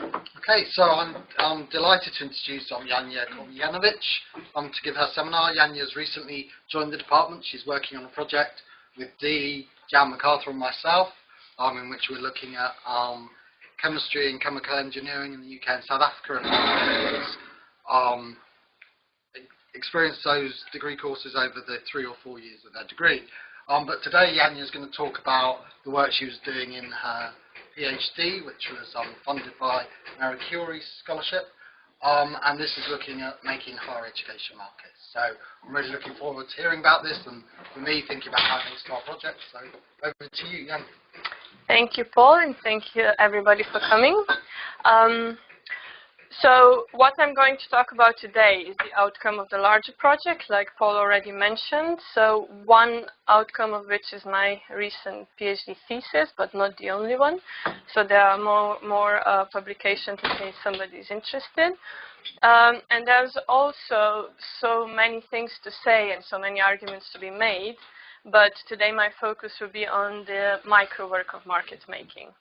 Okay, so I'm delighted to introduce Janja Komljenovic to give her seminar. Janja's recently joined the department. She's working on a project with Dee, Jan MacArthur and myself, in which we're looking at chemistry and chemical engineering in the UK and South Africa, and experienced those degree courses over the 3 or 4 years of their degree. But today Janja is going to talk about the work she was doing in her PhD, which was funded by Marie Curie Scholarship, and this is looking at making higher education markets. So I'm really looking forward to hearing about this, and for me, thinking about how to start projects. So over to you, Jan. Thank you, Paul, and thank you everybody for coming. So what I'm going to talk about today is the outcome of the larger project, like Paul already mentioned. So one outcome of which is my recent PhD thesis, but not the only one. So there are more publications in case somebody is interested. And there's also so many things to say and so many arguments to be made. But today my focus will be on the micro work of market making.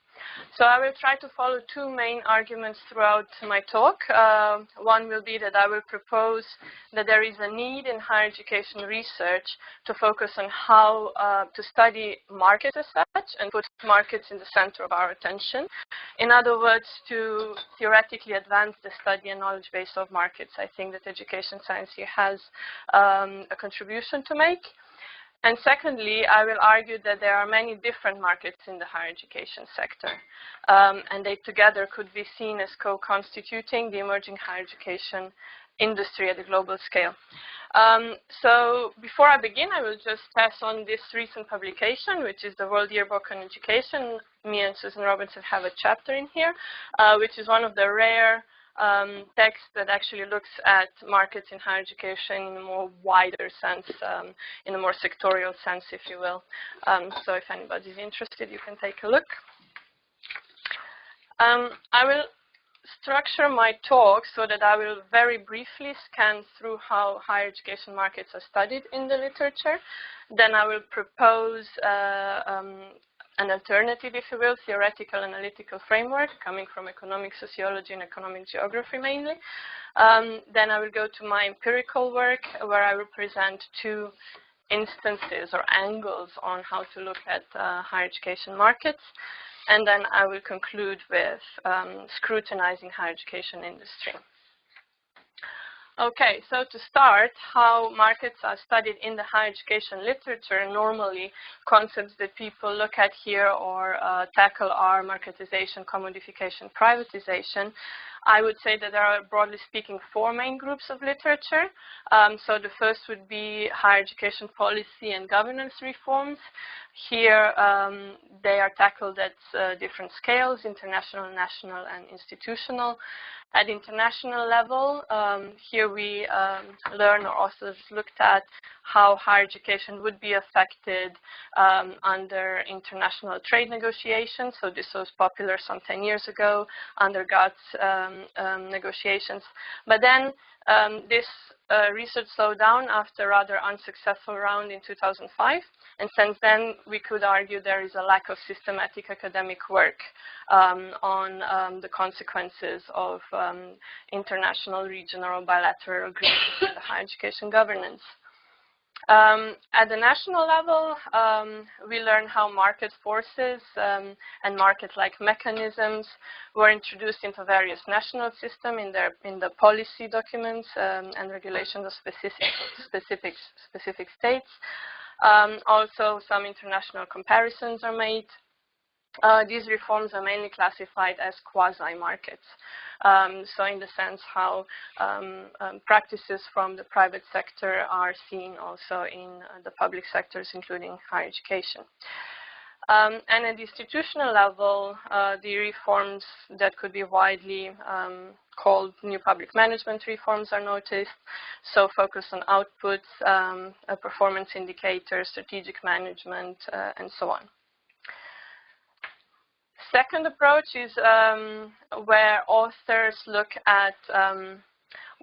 So I will try to follow 2 main arguments throughout my talk. One will be that I will propose that there is a need in higher education research to focus on how to study markets as such and put markets in the center of our attention. In other words, to theoretically advance the study and knowledge base of markets. I think that education science here has a contribution to make. And secondly, I will argue that there are many different markets in the higher education sector, and they together could be seen as co-constituting the emerging higher education industry at a global scale. So before I begin, I will just pass on this recent publication, which is the World Yearbook on Education. Me and Susan Robinson have a chapter in here, which is one of the rare text that actually looks at markets in higher education in a more wider sense, in a more sectorial sense, if you will. So if anybody's interested, you can take a look. I will structure my talk so that I will very briefly scan through how higher education markets are studied in the literature. Then I will propose an alternative, if you will, theoretical analytical framework coming from economic sociology and economic geography mainly. Then I will go to my empirical work, where I will present 2 instances or angles on how to look at higher education markets. And then I will conclude with scrutinizing higher education industry. Okay, so to start, how markets are studied in the higher education literature, normally concepts that people look at here or tackle are marketization, commodification, privatization. I would say that there are, broadly speaking, 4 main groups of literature. So the first would be higher education policy and governance reforms. Here, they are tackled at different scales, international, national, and institutional. At international level, here we learn, or authors looked at how higher education would be affected under international trade negotiations. So this was popular some 10 years ago under GATT's negotiations. But then this research slowed down after a rather unsuccessful round in 2005. And since then, we could argue there is a lack of systematic academic work on the consequences of international, regional, or bilateral agreements in the higher education governance. At the national level, we learn how market forces and market-like mechanisms were introduced into various national systems in the policy documents and regulations of specific states. Also, some international comparisons are made. These reforms are mainly classified as quasi-markets. So in the sense how practices from the private sector are seen also in the public sectors, including higher education. And at the institutional level, the reforms that could be widely called new public management reforms are noticed. So focus on outputs, performance indicators, strategic management, and so on. Second approach is where authors look at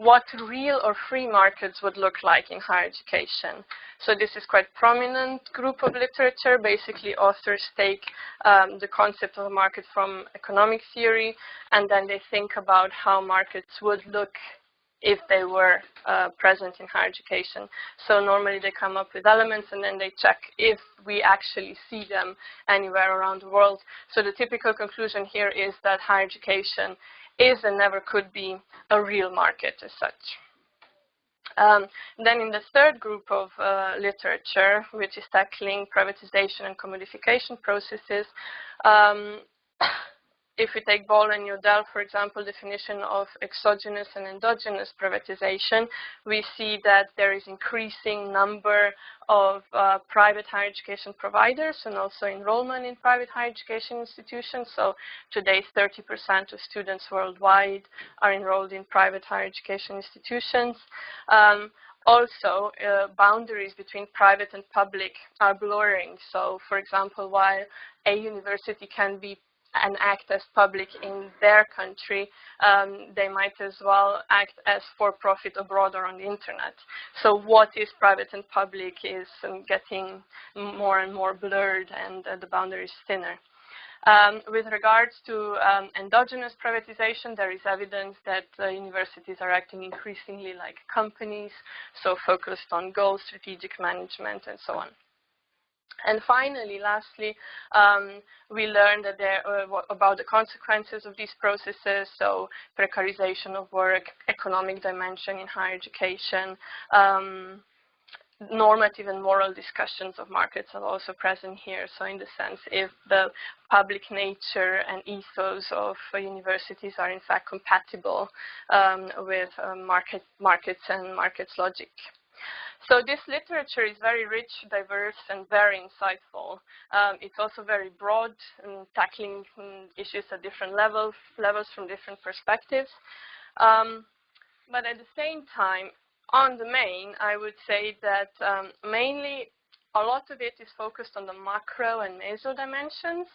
what real or free markets would look like in higher education. So this is quite prominent group of literature. Basically, authors take the concept of a market from economic theory, and then they think about how markets would look if they were present in higher education. So normally they come up with elements and then they check if we actually see them anywhere around the world. So the typical conclusion here is that higher education is and never could be a real market as such. Then in the third group of literature, which is tackling privatization and commodification processes, if we take Ball and Yodel, for example, definition of exogenous and endogenous privatization, we see that there is increasing number of private higher education providers and also enrollment in private higher education institutions. So today, 30% of students worldwide are enrolled in private higher education institutions. Also, boundaries between private and public are blurring. So, for example, while a university can be and act as public in their country, they might as well act as for-profit abroad or on the internet. So what is private and public is getting more and more blurred, and the boundary is thinner. With regards to endogenous privatization, there is evidence that universities are acting increasingly like companies, so focused on goals, strategic management, and so on. And finally, lastly, we learned that about the consequences of these processes, so precarization of work, economic dimension in higher education, normative and moral discussions of markets are also present here. So in the sense, if the public nature and ethos of universities are in fact compatible with markets and markets logic. So this literature is very rich, diverse, and very insightful. It's also very broad, tackling issues at different levels from different perspectives. But at the same time, on the main, I would say that mainly a lot of it is focused on the macro and meso dimensions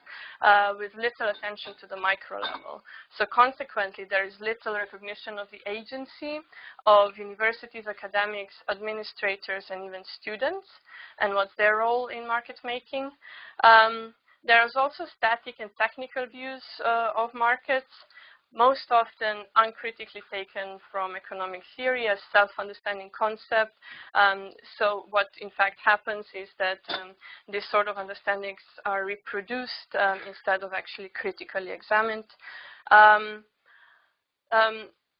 with little attention to the micro level. So consequently, there is little recognition of the agency of universities, academics, administrators, and even students, and what's their role in market making. There is also static and technical views of markets, most often uncritically taken from economic theory as self-understanding concept. So what in fact happens is that these sort of understandings are reproduced instead of actually critically examined.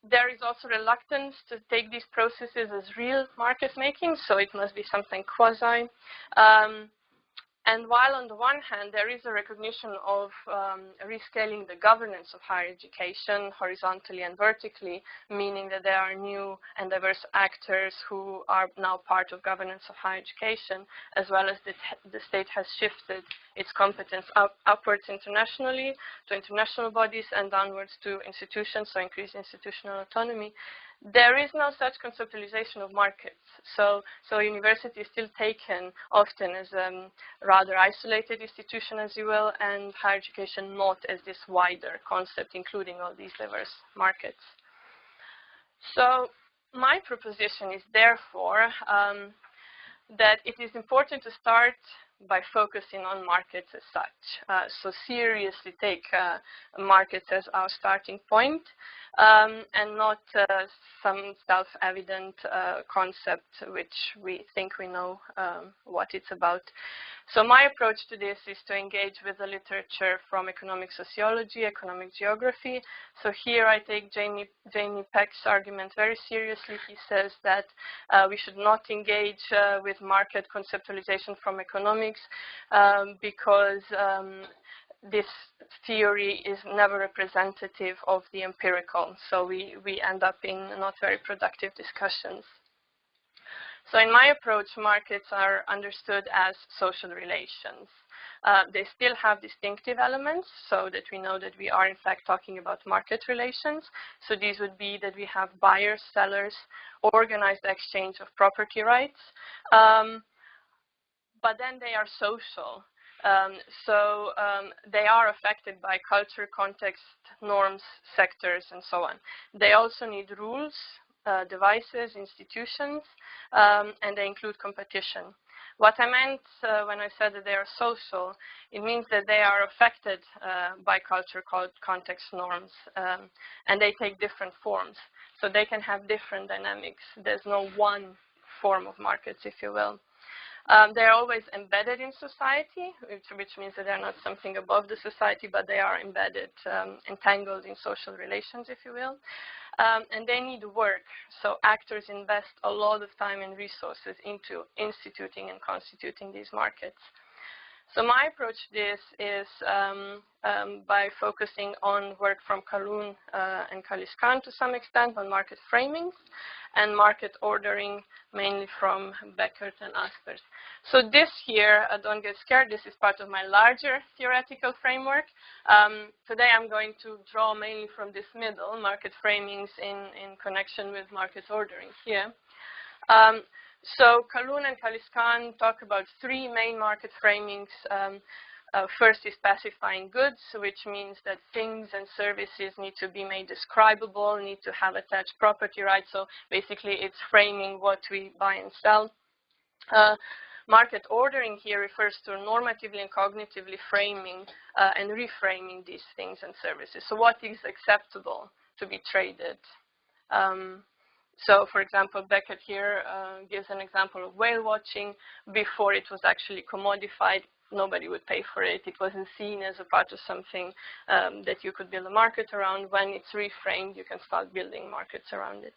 There is also reluctance to take these processes as real market making, so it must be something quasi. And while on the one hand, there is a recognition of rescaling the governance of higher education horizontally and vertically, meaning that there are new and diverse actors who are now part of governance of higher education, as well as the state has shifted its competence upwards internationally to international bodies and downwards to institutions, so increased institutional autonomy. There is no such conceptualization of markets. So university is still taken often as a rather isolated institution, as you will, and higher education not as this wider concept, including all these diverse markets. So my proposition is therefore that it is important to start by focusing on markets as such. So seriously take markets as our starting point, and not some self-evident concept which we think we know what it's about. So my approach to this is to engage with the literature from economic sociology, economic geography. So here I take Jamie Peck's argument very seriously. He says that we should not engage with market conceptualization from economics because this theory is never representative of the empirical. So we end up in not very productive discussions. So in my approach, markets are understood as social relations. They still have distinctive elements, so that we know that we are in fact talking about market relations. So these would be that we have buyers, sellers, organized exchange of property rights, but then they are social. They are affected by culture, context, norms, sectors, and so on. They also need rules, devices, institutions, and they include competition. What I meant when I said that they are social, it means that they are affected by culture, context, norms, and they take different forms. So they can have different dynamics. There's no one form of markets, if you will. They're always embedded in society, which means that they're not something above the society, but they are embedded, entangled in social relations, if you will. And they need work. So actors invest a lot of time and resources into instituting and constituting these markets. So my approach to this is by focusing on work from Kalun and Kaliskan to some extent on market framings, and market ordering mainly from Beckert and Aspers. So this here, don't get scared, this is part of my larger theoretical framework. Today I'm going to draw mainly from this middle, market framings in connection with market ordering here. So Kalun and Kaliskan talk about three main market framings. First is specifying goods, which means that things and services need to be made describable, need to have attached property rights. So basically it's framing what we buy and sell. Market ordering here refers to normatively and cognitively framing and reframing these things and services. So what is acceptable to be traded? So, for example, Beckert here gives an example of whale watching. Before it was actually commodified, nobody would pay for it. It wasn't seen as a part of something that you could build a market around. When it's reframed, you can start building markets around it.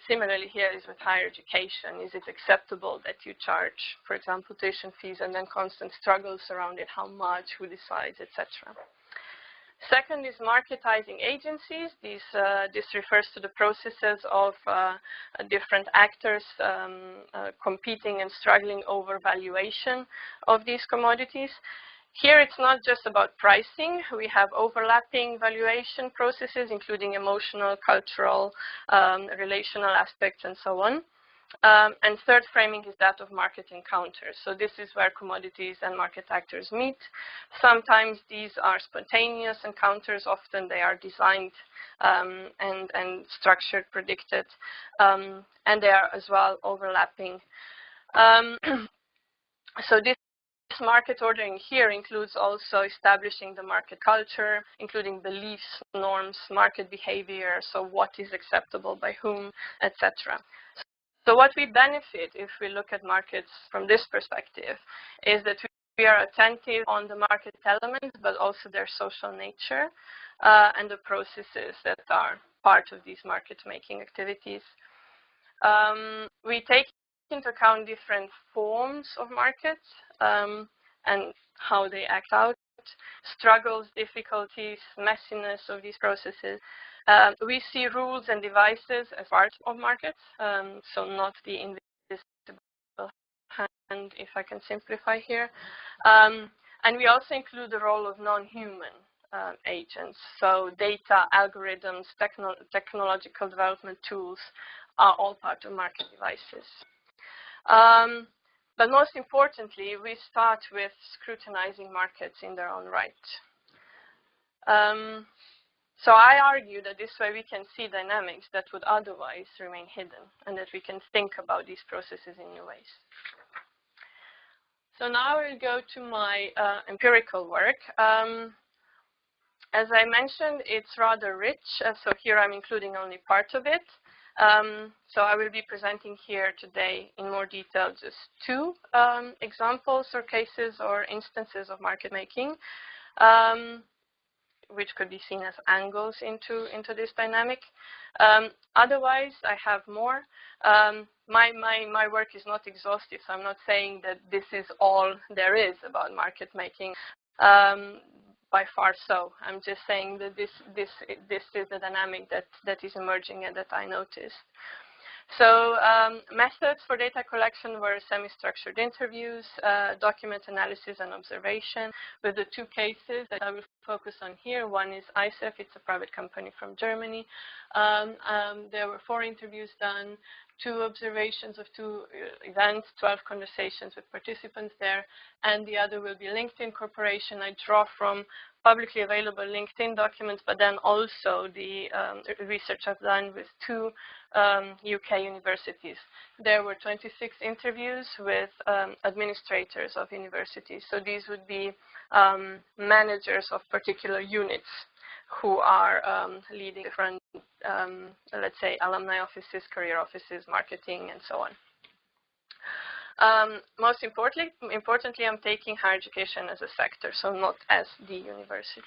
Similarly, here is with higher education. Is it acceptable that you charge, for example, tuition fees and then constant struggles around it, how much, who decides, etc. Second is marketizing agencies. This refers to the processes of different actors competing and struggling over valuation of these commodities. Here it's not just about pricing. We have overlapping valuation processes, including emotional, cultural, relational aspects, and so on. And third framing is that of market encounters. So this is where commodities and market actors meet. Sometimes these are spontaneous encounters. Often they are designed and structured, predicted. And they are as well overlapping. So this market ordering here includes also establishing the market culture, including beliefs, norms, market behavior, so what is acceptable by whom, etc. So what we benefit if we look at markets from this perspective is that we are attentive on the market elements, but also their social nature and the processes that are part of these market-making activities. We take into account different forms of markets and how they act out, struggles, difficulties, messiness of these processes. We see rules and devices as part of markets, so not the invisible hand, if I can simplify here. And we also include the role of non-human agents. So data, algorithms, technological development tools are all part of market devices. But most importantly, we start with scrutinizing markets in their own right. So I argue that this way we can see dynamics that would otherwise remain hidden, and that we can think about these processes in new ways. So now I will go to my empirical work. As I mentioned, it's rather rich, so here I'm including only part of it. So I will be presenting here today in more detail just two examples or cases or instances of market making, which could be seen as angles into this dynamic. Otherwise, I have more. My work is not exhaustive, so I'm not saying that this is all there is about market making. By far so. I'm just saying that this is the dynamic that is emerging and that I noticed. So methods for data collection were semi-structured interviews, document analysis and observation, with the two cases that I will focus on here. One is ICEF, it's a private company from Germany. There were 4 interviews done, 2 observations of 2 events, 12 conversations with participants there, and the other will be LinkedIn Corporation. I draw from publicly available LinkedIn documents, but then also the research I've done with 2 UK universities. There were 26 interviews with administrators of universities. So these would be managers of particular units who are leading different, let's say, alumni offices, career offices, marketing, and so on. Most importantly, I'm taking higher education as a sector, so not as the university.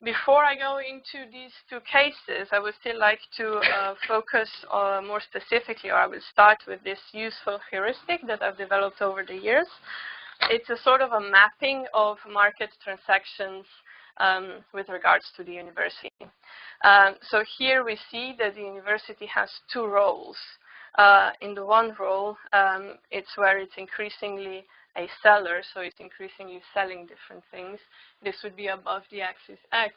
Before I go into these 2 cases, I would still like to focus more specifically, or I will start with this useful heuristic that I've developed over the years. It's a sort of a mapping of market transactions with regards to the university. So here we see that the university has 2 roles. In the one role, it's where it's increasingly a seller, so it's increasingly selling different things. This would be above the axis X.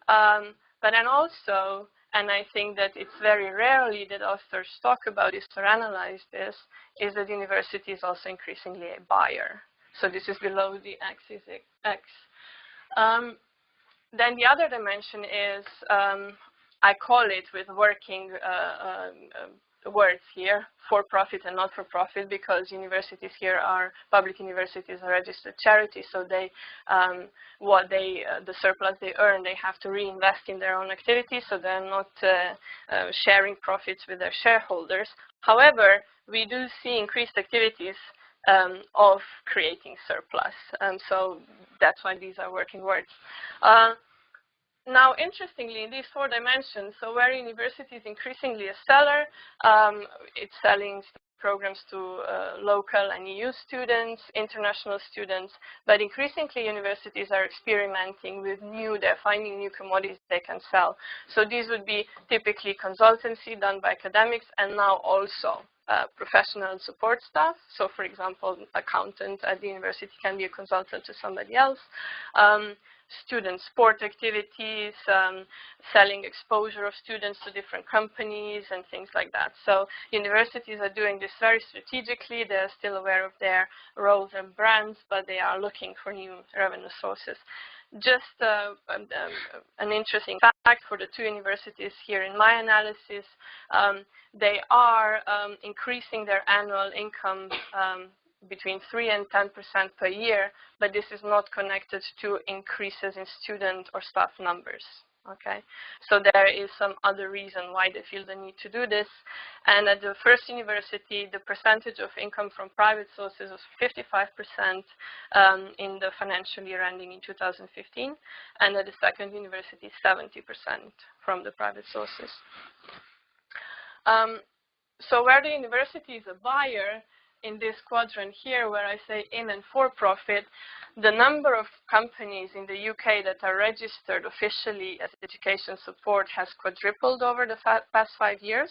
But then also, and I think that it's very rarely that authors talk about this or analyze this, is that the university is also increasingly a buyer. So this is below the axis X. Then the other dimension is, I call it with working words here, for-profit and not-for-profit, because universities here are, public universities are registered charities, so they, the surplus they earn, they have to reinvest in their own activities, so they're not sharing profits with their shareholders. However, we do see increased activities of creating surplus, so that's why these are working words. Now, interestingly, in these 4 dimensions, so where university is increasingly a seller, it's selling programs to local and EU students, international students, but increasingly universities are experimenting with they're finding new commodities they can sell. So these would be typically consultancy done by academics, and now also professional support staff. So for example, accountant at the university can be a consultant to somebody else. Student sport activities, selling exposure of students to different companies and things like that. So universities are doing this very strategically. They're still aware of their roles and brands, but they are looking for new revenue sources. Just an interesting fact for the 2 universities here in my analysis, they are increasing their annual income between 3 and 10% per year, but this is not connected to increases in student or staff numbers. Okay, so there is some other reason why they feel the need to do this. And at the first university, the percentage of income from private sources was 55% in the financial year ending in 2015, and at the second university, 70% from the private sources. So where the university is a buyer, in this quadrant here, where I say in and for profit, the number of companies in the UK that are registered officially as education support has quadrupled over the past 5 years.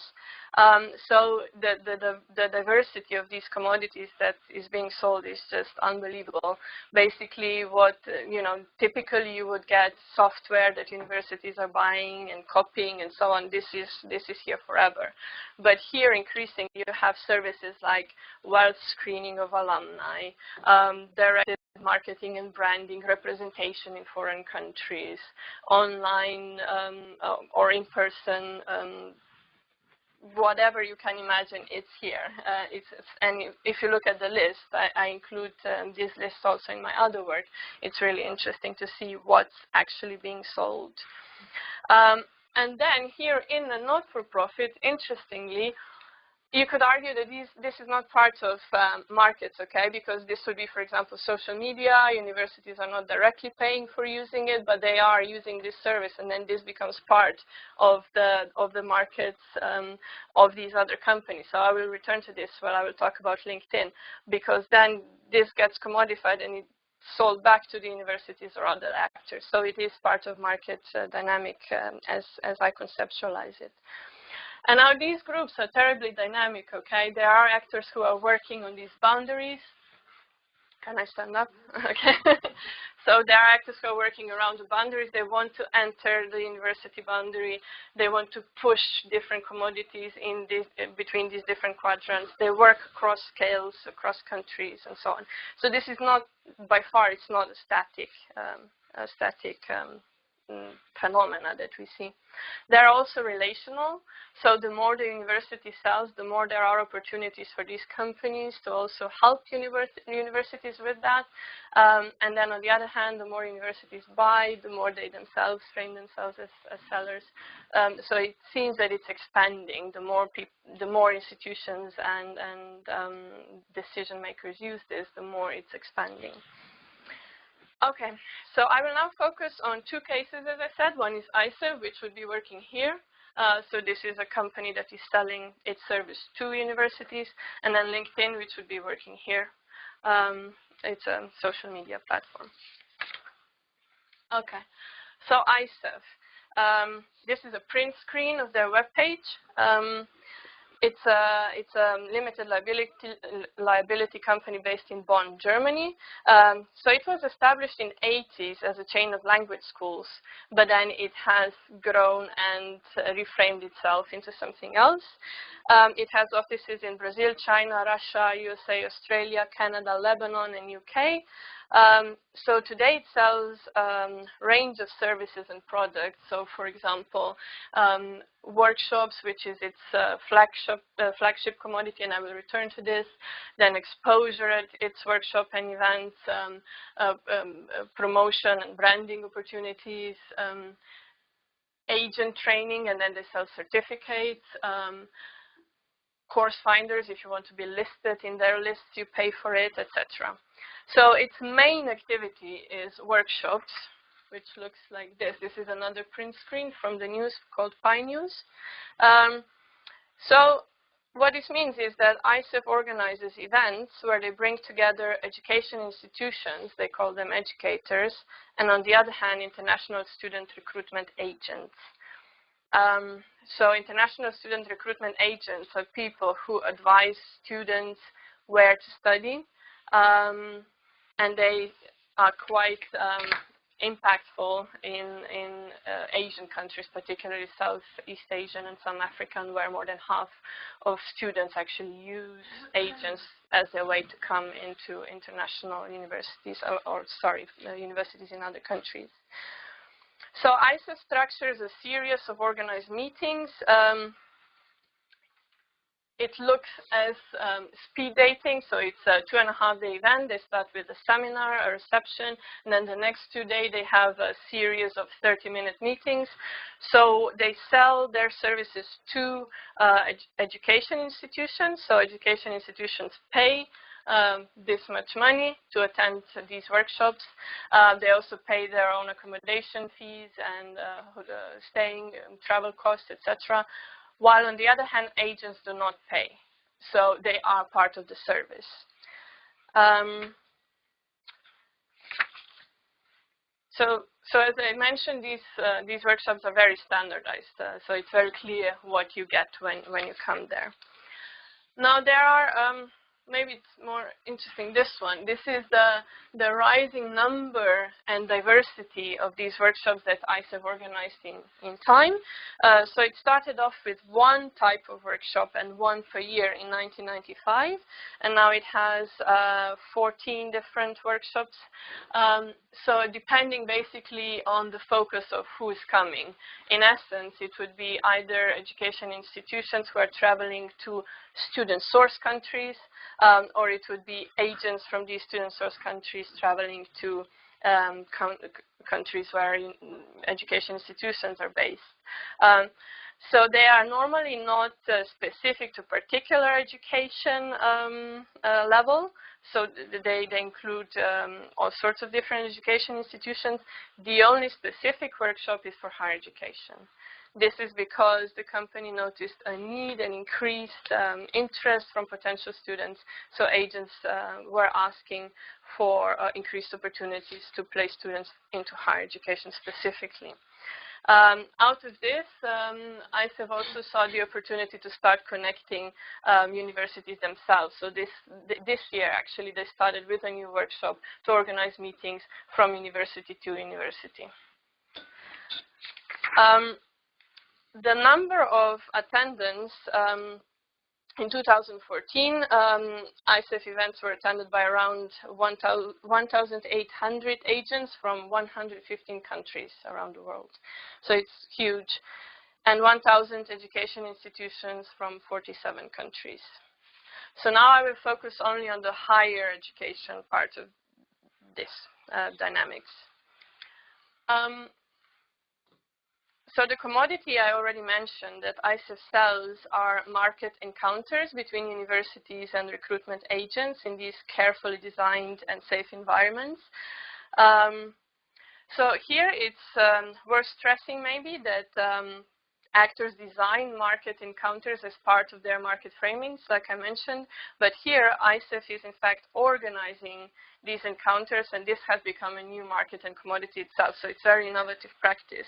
So the diversity of these commodities that is being sold is just unbelievable. Basically, what typically you would get software that universities are buying and copying and so on. This is here forever. But here, increasingly, you have services like wealth screening of alumni, directed marketing and branding, representation in foreign countries, online or in-person, whatever you can imagine, it's here. And if you look at the list, I include this list also in my other work. It's really interesting to see what's actually being sold. And then here in the not-for-profit, interestingly, you could argue that this is not part of markets, okay? Because this would be, for example, social media. Universities are not directly paying for using it, but they are using this service, and then this becomes part of the markets of these other companies. So I will return to this when I will talk about LinkedIn, because then this gets commodified and it's sold back to the universities or other actors. So it is part of market dynamic as I conceptualize it. And now these groups are terribly dynamic, okay? There are actors who are working on these boundaries. Can I stand up? Okay. So there are actors who are working around the boundaries. They want to enter the university boundary. They want to push different commodities in between these different quadrants. They work across scales, across countries, and so on. So this is not, by far, it's not a static phenomena that we see. They're also relational. So the more the university sells, the more there are opportunities for these companies to also help universities with that. And then on the other hand, the more universities buy, the more they themselves train themselves as sellers. So it seems that it's expanding. The more institutions and decision makers use this, the more it's expanding. Okay, so I will now focus on two cases, as I said. One is ICEF, which would be working here. So this is a company that is selling its service to universities. And then LinkedIn, which would be working here. It's a social media platform. Okay, so ICEF. This is a print screen of their webpage. It's a limited liability company based in Bonn, Germany. So it was established in the 80s as a chain of language schools, but then it has grown and reframed itself into something else. It has offices in Brazil, China, Russia, USA, Australia, Canada, Lebanon, and UK. So today it sells a range of services and products. So, for example, workshops, which is its flagship commodity, and I will return to this. Then exposure at its workshop and events, promotion and branding opportunities, agent training, and then they sell certificates. Course finders, if you want to be listed in their lists, you pay for it, etc. So its main activity is workshops, which looks like this. This is another print screen from the news called Pi News. So what this means is that ICEF organizes events where they bring together education institutions, they call them educators, and on the other hand, international student recruitment agents. So international student recruitment agents are people who advise students where to study, and they are quite impactful in Asian countries, particularly Southeast Asian and some African, where more than half of students actually use agents as their way to come into international universities, universities in other countries. So ICEF structures a series of organized meetings. It looks as speed dating, so it's a 2.5-day event. They start with a seminar, a reception, and then the next 2 days they have a series of 30-minute meetings. So they sell their services to education institutions. So education institutions pay this much money to attend these workshops. They also pay their own accommodation fees and staying, travel costs, etc. While on the other hand, agents do not pay. So they are part of the service. So as I mentioned, these workshops are very standardized. So it's very clear what you get when you come there. Now there are maybe it's more interesting, this one. This is the rising number and diversity of these workshops that ICEF organized in time. So it started off with one type of workshop and one per year in 1995, and now it has 14 different workshops. So depending basically on the focus of who is coming. In essence, it would be either education institutions who are traveling to student source countries, or it would be agents from these student source countries traveling to countries where education institutions are based. So they are normally not specific to particular education level. So they include all sorts of different education institutions. The only specific workshop is for higher education. This is because the company noticed a need and increased interest from potential students. So agents were asking for increased opportunities to place students into higher education specifically. Out of this, ICEF also saw the opportunity to start connecting universities themselves. So this year, actually, they started with a new workshop to organize meetings from university to university. The number of attendance in 2014, ICEF events were attended by around 1,800 agents from 115 countries around the world. So it's huge. And 1,000 education institutions from 47 countries. So now I will focus only on the higher education part of this dynamics. So the commodity I already mentioned that ICEF sells are market encounters between universities and recruitment agents in these carefully designed and safe environments. So here it's worth stressing maybe that actors design market encounters as part of their market framings, like I mentioned, but here ICEF is in fact organizing these encounters, and this has become a new market and commodity itself, so it's very innovative practice.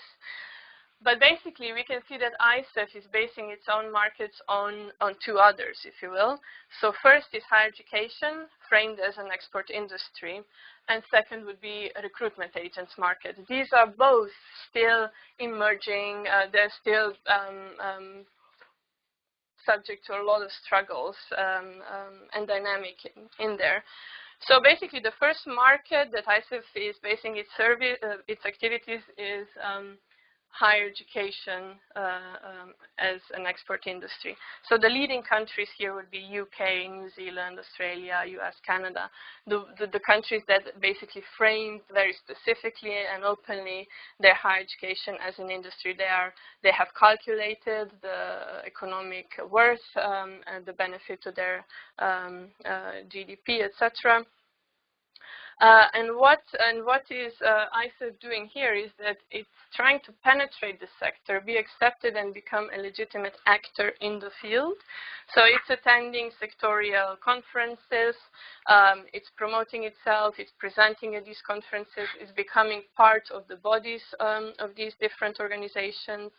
But basically, we can see that ICEF is basing its own markets on two others, if you will. So first is higher education, framed as an export industry, and second would be a recruitment agents market. These are both still emerging. They're still subject to a lot of struggles and dynamic in there. So basically, the first market that ICEF is basing its activities is higher education as an export industry. So the leading countries here would be UK, New Zealand, Australia, US, Canada. The countries that basically frame very specifically and openly their higher education as an industry. They have calculated the economic worth and the benefit to their GDP, etc. And what is ICEF doing here is that it's trying to penetrate the sector, be accepted, and become a legitimate actor in the field. So it's attending sectorial conferences, it's promoting itself, it's presenting at these conferences, it's becoming part of the bodies of these different organizations.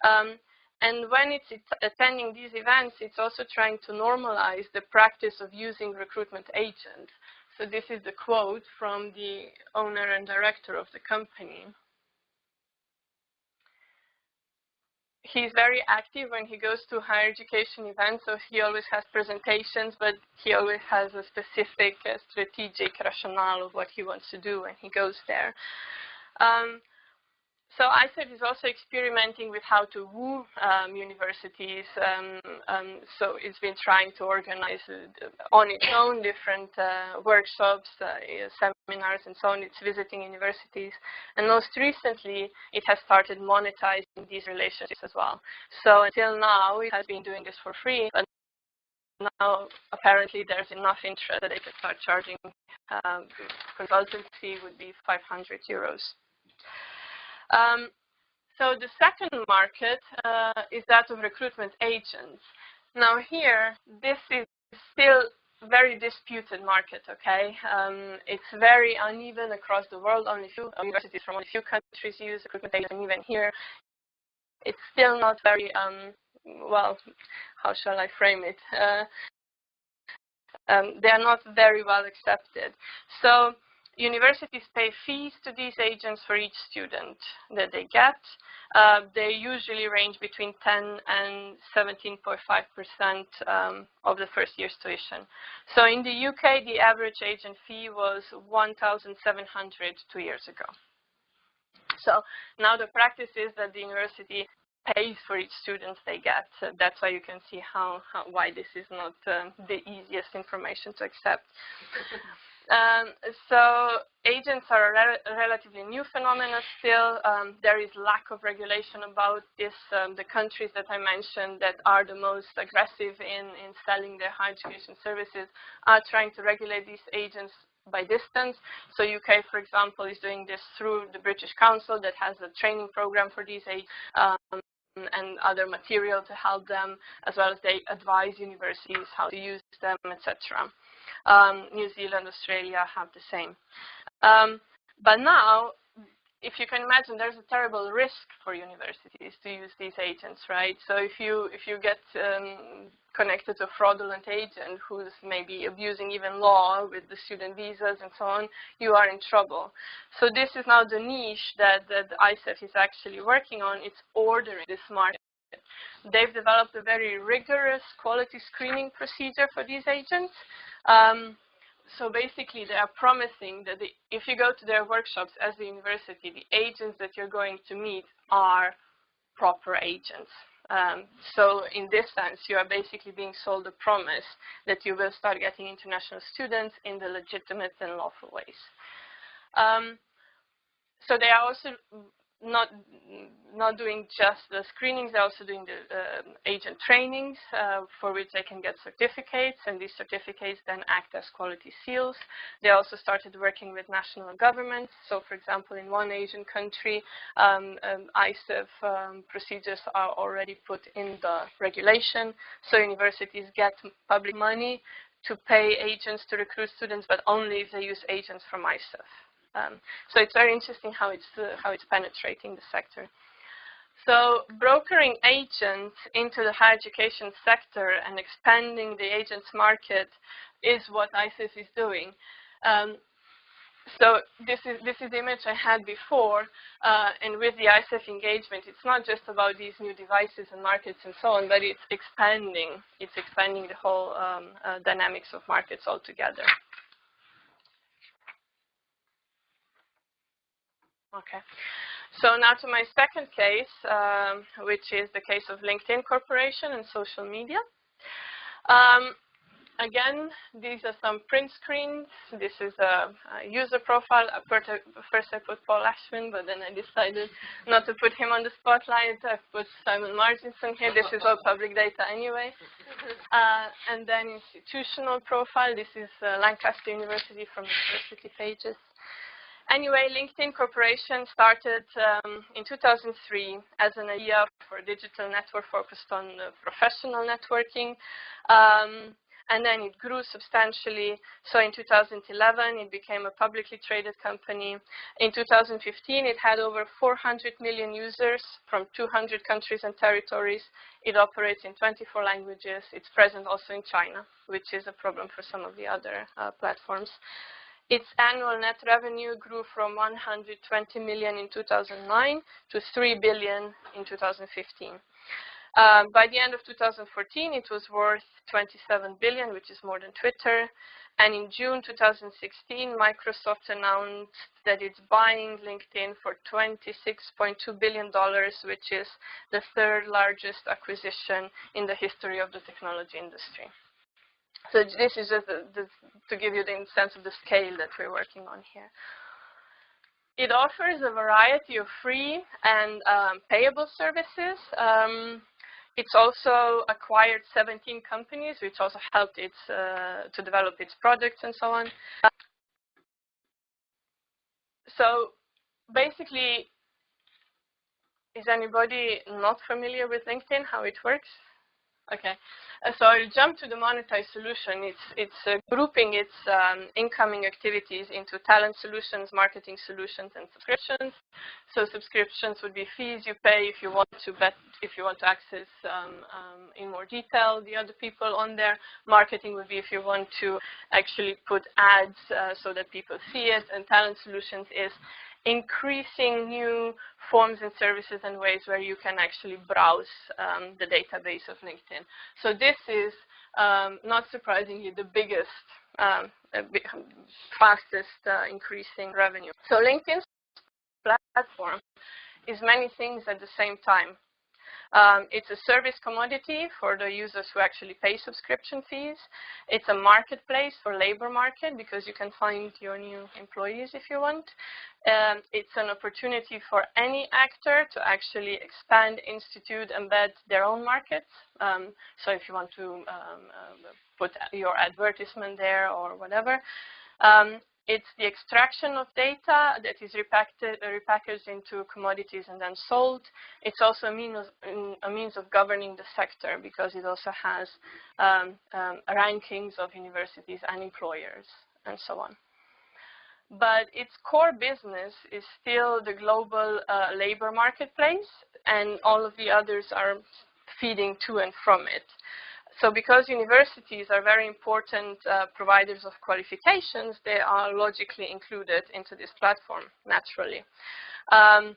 And when it's attending these events, it's also trying to normalize the practice of using recruitment agents. So this is the quote from the owner and director of the company. He's very active when he goes to higher education events, so he always has presentations, but he always has a specific strategic rationale of what he wants to do when he goes there. So ICEF is also experimenting with how to woo universities. So it's been trying to organize on its own different workshops, seminars, and so on. It's visiting universities. And most recently, it has started monetizing these relationships as well. So until now, it has been doing this for free. But now, apparently, there's enough interest that they can start charging. Consultancy would be 500 euros. So the second market is that of recruitment agents. Now here, this is still very disputed market, okay? It's very uneven across the world. Only few universities from only few countries use recruitment agents, and even here, it's still not very, well, how shall I frame it? They are not very well accepted. So universities pay fees to these agents for each student that they get. They usually range between 10 and 17.5% of the first year's tuition. So in the UK, the average agent fee was 1,700 2 years ago. So now the practice is that the university pays for each student they get. That's why you can see why this is not the easiest information to accept. So agents are a relatively new phenomenon still. There is lack of regulation about this. The countries that I mentioned that are the most aggressive in selling their higher education services are trying to regulate these agents by distance. So UK, for example, is doing this through the British Council that has a training program for these agents and other material to help them, as well as they advise universities how to use them, etc. New Zealand, Australia have the same. But now, if you can imagine, there's a terrible risk for universities to use these agents, right? So if you get connected to a fraudulent agent who's maybe abusing even law with the student visas and so on, you are in trouble. So this is now the niche that the ICEF is actually working on. It's ordering this market. They've developed a very rigorous quality screening procedure for these agents. So basically, they are promising that if you go to their workshops as a university, the agents that you're going to meet are proper agents. So in this sense, you are basically being sold a promise that you will start getting international students in the legitimate and lawful ways. So they are also not doing just the screenings, they're also doing the agent trainings for which they can get certificates, and these certificates then act as quality seals. They also started working with national governments. So for example, in one Asian country, ICEF procedures are already put in the regulation. So universities get public money to pay agents to recruit students, but only if they use agents from ICEF. So it's very interesting how it's penetrating the sector. So brokering agents into the higher education sector and expanding the agents market is what ICEF is doing. So this is the image I had before, and with the ICEF engagement, it's not just about these new devices and markets and so on, but it's expanding the whole dynamics of markets altogether. Okay, so now to my second case, which is the case of LinkedIn Corporation and social media. Again, these are some print screens. This is a user profile. First I put Paul Ashman, but then I decided not to put him on the spotlight. I've put Simon Marginson here. This is all public data anyway. And then institutional profile. This is Lancaster University from University Pages. Anyway, LinkedIn Corporation started in 2003 as an idea for a digital network focused on professional networking. And then it grew substantially. So in 2011, it became a publicly traded company. In 2015, it had over 400 million users from 200 countries and territories. It operates in 24 languages. It's present also in China, which is a problem for some of the other platforms. Its annual net revenue grew from 120 million in 2009 to 3 billion in 2015. By the end of 2014, it was worth 27 billion, which is more than Twitter. And in June 2016, Microsoft announced that it's buying LinkedIn for $26.2 billion, which is the third largest acquisition in the history of the technology industry. So this is just to give you the sense of the scale that we're working on here. It offers a variety of free and payable services. It's also acquired 17 companies, which also helped it to develop its products and so on. So basically, is anybody not familiar with LinkedIn, how it works? Okay, so I'll jump to the monetized solution. It's grouping its incoming activities into talent solutions, marketing solutions, and subscriptions. So subscriptions would be fees you pay if you want to access in more detail the other people on there. Marketing would be if you want to actually put ads so that people see it. And talent solutions is increasing new forms and services and ways where you can actually browse the database of LinkedIn. So this is, not surprisingly, the biggest, fastest increasing revenue. So LinkedIn's platform is many things at the same time. It's a service commodity for the users who actually pay subscription fees. It's a marketplace for labor market because you can find your new employees if you want. It's an opportunity for any actor to actually expand, institute, embed their own markets. So if you want to put your advertisement there or whatever. It's the extraction of data that is repackaged into commodities and then sold. It's also a means of governing the sector because it also has rankings of universities and employers and so on. but its core business is still the global labor marketplace, and all of the others are feeding to and from it. So because universities are very important providers of qualifications, they are logically included into this platform, naturally. And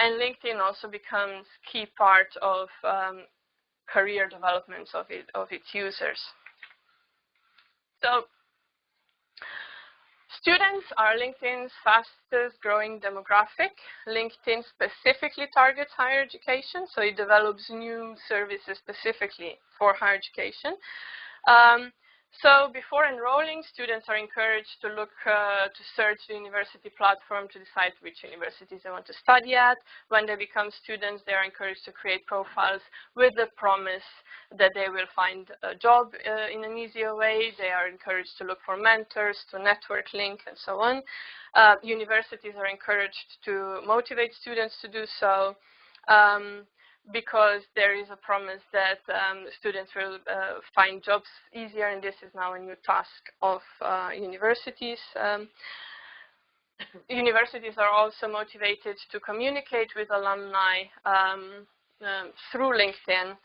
LinkedIn also becomes key part of career development of its users. So students are LinkedIn's fastest growing demographic. LinkedIn specifically targets higher education, so it develops new services specifically for higher education. So before enrolling, students are encouraged to look to search the university platform to decide which universities they want to study at. When they become students, they are encouraged to create profiles with the promise that they will find a job in an easier way. They are encouraged to look for mentors, to network link, and so on. Universities are encouraged to motivate students to do so. Because there is a promise that students will find jobs easier, and this is now a new task of universities. Universities are also motivated to communicate with alumni through LinkedIn.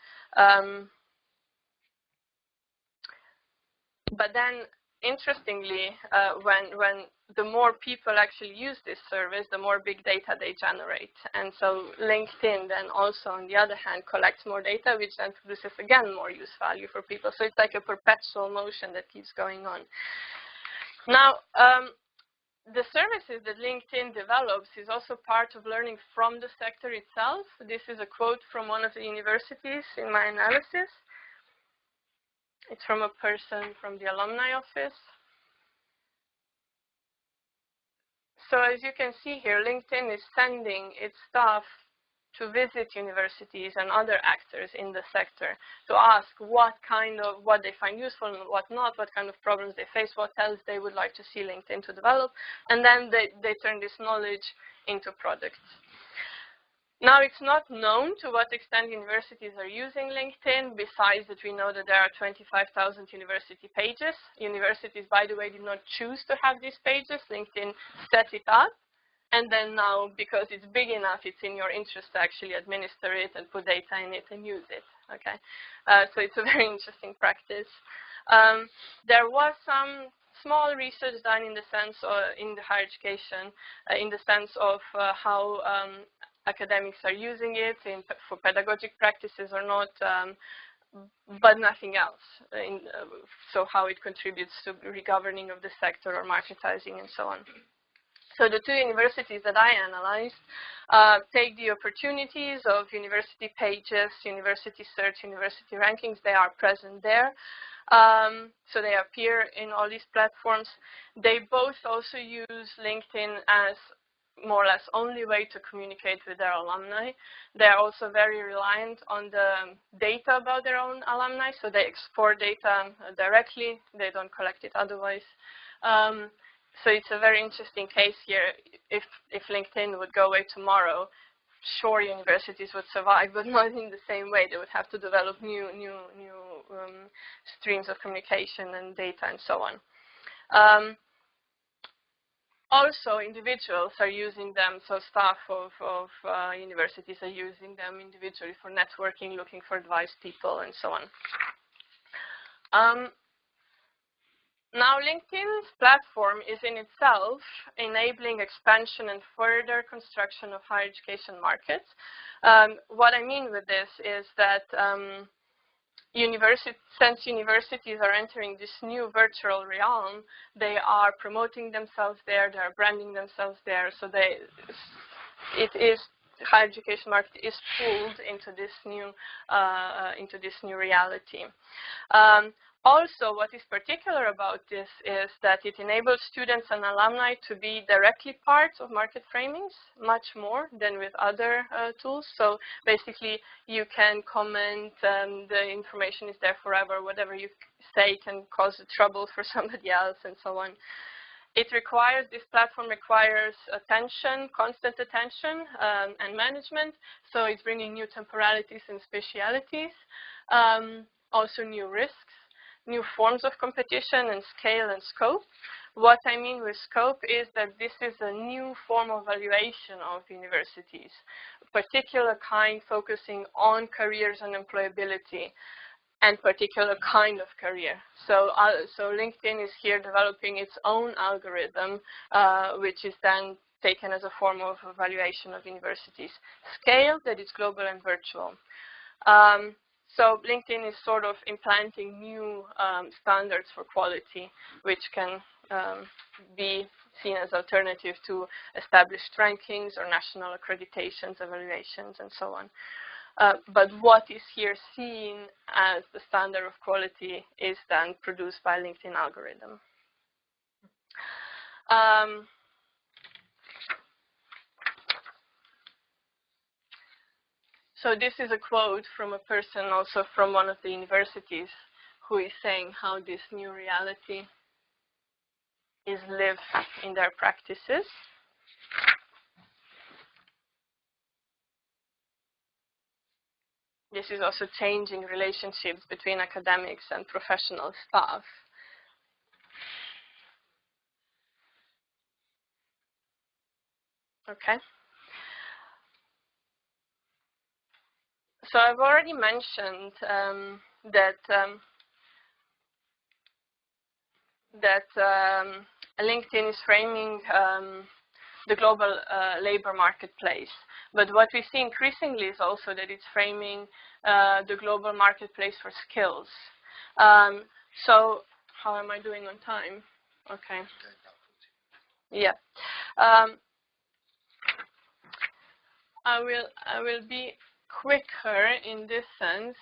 But then, interestingly, when the more people actually use this service, the more big data they generate. And so LinkedIn then also, on the other hand, collects more data, which then produces, again, more use value for people. So it's like a perpetual motion that keeps going on. Now, the services that LinkedIn develops is also part of learning from the sector itself. This is a quote from one of the universities in my analysis. It's from a person from the alumni office. So as you can see here, LinkedIn is sending its staff to visit universities and other actors in the sector to ask what they find useful and what not, what kind of problems they face, what else they would like to see LinkedIn to develop, and then they turn this knowledge into products. Now, it's not known to what extent universities are using LinkedIn, besides that we know that there are 25,000 university pages. Universities, by the way, did not choose to have these pages. LinkedIn set it up. And then now, because it's big enough, it's in your interest to actually administer it and put data in it and use it. Okay, so it's a very interesting practice. There was some small research done in the sense of, in the higher education, in the sense of how academics are using it for pedagogic practices or not, but nothing else. So how it contributes to regoverning of the sector or marketizing and so on. So the two universities that I analyzed take the opportunities of university pages, university search, university rankings. They are present there. So they appear in all these platforms. They both also use LinkedIn as more or less only way to communicate with their alumni. They are also very reliant on the data about their own alumni, so they export data directly. They don't collect it otherwise. So it's a very interesting case here. If LinkedIn would go away tomorrow, sure, universities would survive, but not in the same way. They would have to develop new streams of communication and data and so on. Also, individuals are using them, so staff of universities are using them individually for networking, looking for advice people, and so on. Now, LinkedIn's platform is in itself enabling expansion and further construction of higher education markets. What I mean with this is that since universities are entering this new virtual realm, they are promoting themselves there, they are branding themselves there, so higher education market is pulled into this new reality. Also, what is particular about this is that it enables students and alumni to be directly part of market framings, much more than with other tools. So basically, you can comment, the information is there forever. Whatever you say can cause trouble for somebody else, and so on. This platform requires attention, constant attention, and management. So it's bringing new temporalities and specialities, also new risks. new forms of competition and scale and scope. What I mean with scope is that this is a new form of valuation of universities, a particular kind focusing on careers and employability, and particular kind of career. So LinkedIn is here developing its own algorithm, which is then taken as a form of evaluation of universities. Scale, that is global and virtual. So LinkedIn is sort of implanting new standards for quality, which can be seen as alternative to established rankings or national accreditations, evaluations, and so on. But what is here seen as the standard of quality is then produced by LinkedIn algorithm. So this is a quote from a person also from one of the universities who is saying how this new reality is lived in their practices. This is also changing relationships between academics and professional staff. Okay. So I've already mentioned that LinkedIn is framing the global labor marketplace. But what we see increasingly is also that it's framing the global marketplace for skills. So how am I doing on time? Okay. Yeah. I will be quicker in this sense.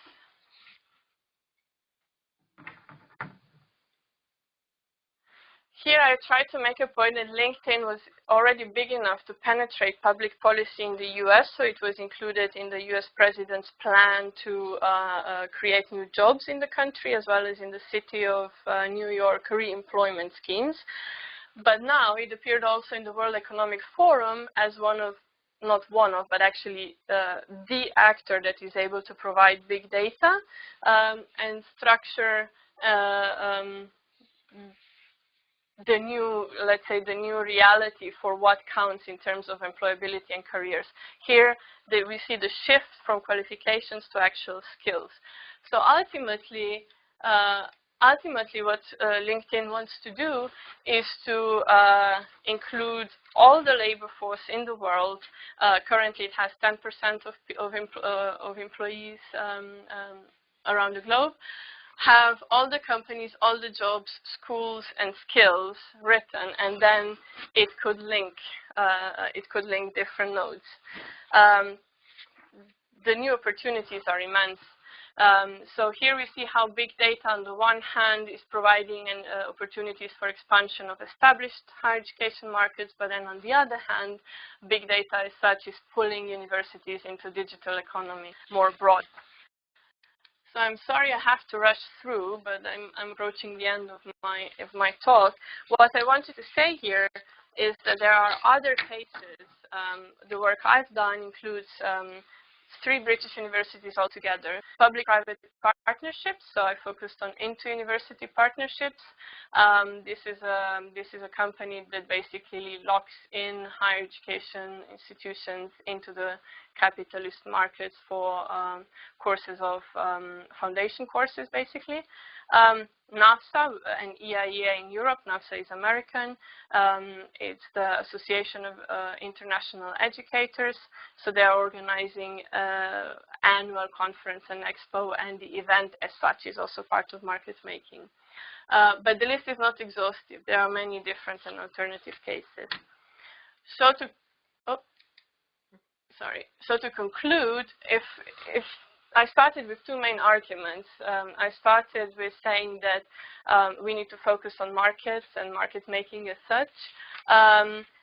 Here I try to make a point that LinkedIn was already big enough to penetrate public policy in the US, so it was included in the US president's plan to create new jobs in the country, as well as in the city of New York re-employment schemes. But now it appeared also in the World Economic Forum as one of, not one of, but actually the actor that is able to provide big data and structure the new, let's say, the new reality for what counts in terms of employability and careers. Here, we see the shift from qualifications to actual skills. So ultimately, what LinkedIn wants to do is to include all the labor force in the world. Currently, it has 10% of employees around the globe. Have all the companies, all the jobs, schools, and skills written, and then it could link different nodes. The new opportunities are immense. So here we see how big data on the one hand is providing opportunities for expansion of established higher education markets, but then on the other hand, big data as such is pulling universities into digital economy more broad. So I'm sorry I have to rush through, but I'm approaching the end of my talk. What I wanted to say here is that there are other cases. The work I've done includes 3 British universities altogether. Public-private partnerships, so I focused on inter-university partnerships. This is a company that basically locks in higher education institutions into the capitalist markets for courses of foundation courses, basically. NAFSA, an EIEA in Europe. NAFSA is American. It's the Association of International Educators. So they are organizing annual conference and expo, and the event as such is also part of market making. But the list is not exhaustive. There are many different and alternative cases. So to conclude, if I started with 2 main arguments. I started with saying that we need to focus on markets and market making as such.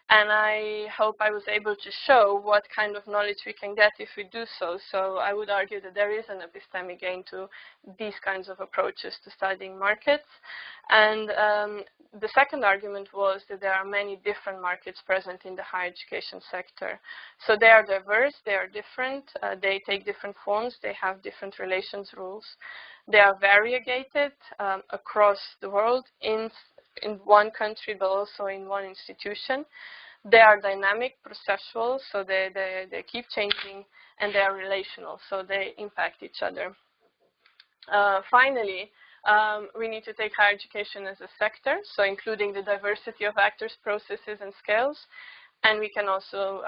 And I hope I was able to show what kind of knowledge we can get if we do so. So I would argue that there is an epistemic gain to these kinds of approaches to studying markets. And the second argument was that there are many different markets present in the higher education sector. So they are diverse, they are different, they take different forms, they have different relations rules. They are variegated across the world in one country, but also in one institution. They are dynamic, processual, so they keep changing, and they are relational, so they impact each other. Finally, we need to take higher education as a sector, so including the diversity of actors, processes, and scales. And we can also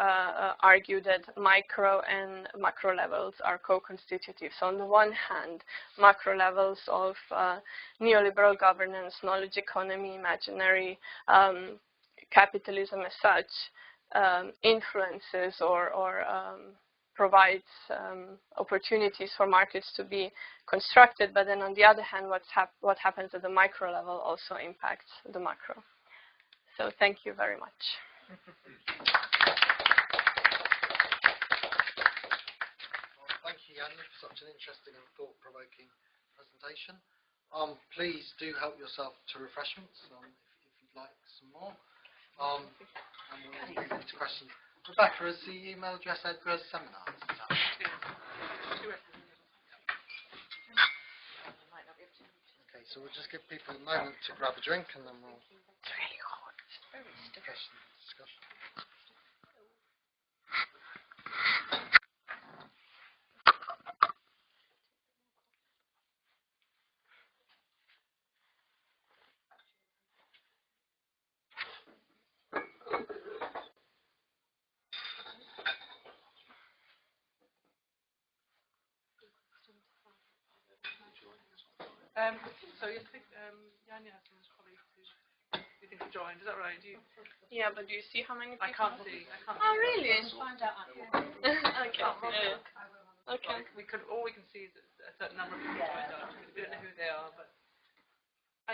argue that micro and macro levels are co-constitutive. So on the one hand, macro levels of neoliberal governance, knowledge economy, imaginary capitalism as such, influences or provides opportunities for markets to be constructed. But then on the other hand, what happens at the micro level also impacts the macro. So thank you very much. Thank you, Janja, for such an interesting and thought-provoking presentation. Please do help yourself to refreshments if you'd like some more. And we'll move into questions. Rebecca, is the email address Edgar's seminars? Okay, so we'll just give people a moment to grab a drink and then we'll... It's really hot. It's very stiff. Discussion. So you think Janja has some colleagues who you think have joined, is that right? Yeah, but do you see how many people? I can't see. Oh, really? Find out. Okay. Okay. All we can see is a certain number of people joined us. We don't know who they are, but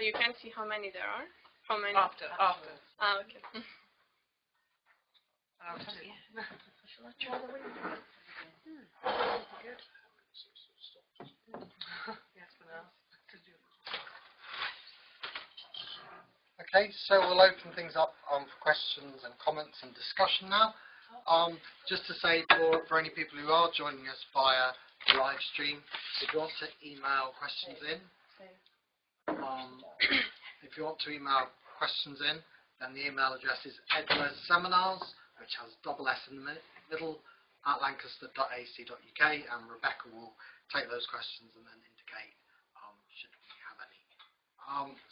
You can't see how many there are? How many? after. Ah, okay. I'll tell you. Shall I try the window? Good. Yes, for now. Okay, so we'll open things up for questions and comments and discussion now. Just to say for any people who are joining us via the live stream, if you want to email questions in, then the email address is edlerseminars, which has double S in the middle, at lancaster.ac.uk, and Rebecca will take those questions and then indicate should we have any.